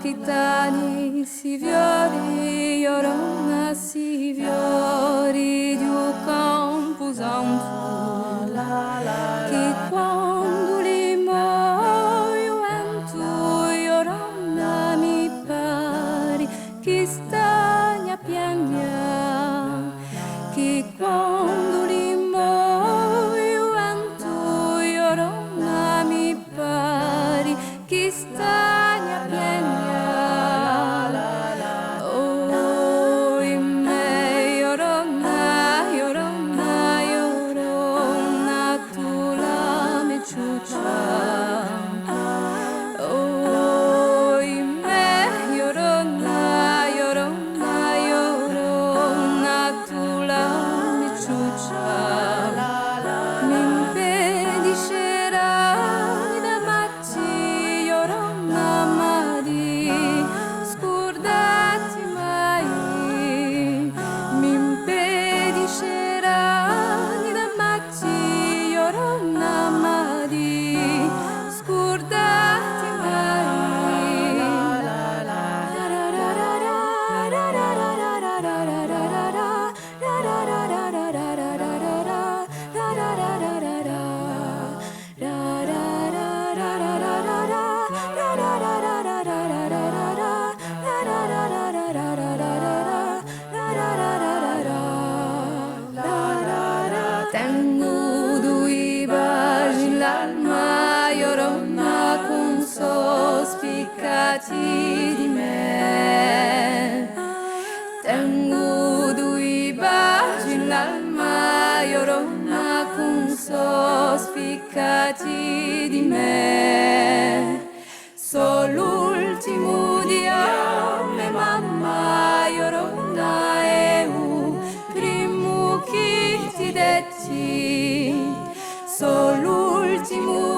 Aquitani si viori, Iorona si viori, Dio campus antu, che quando li muoio entu, Iorona mi pari, che stagna piagna, che quando li muoio entu, Iorona mi pari, che stagna piagna. Tengo due baci l'alma, Iorona, con sospiccati di me. Tengo due baci l'alma, Iorona, con sospiccati di me. So l'ultimo di me, mamma, Iorona, è un primo che ti detti. So l'ultimo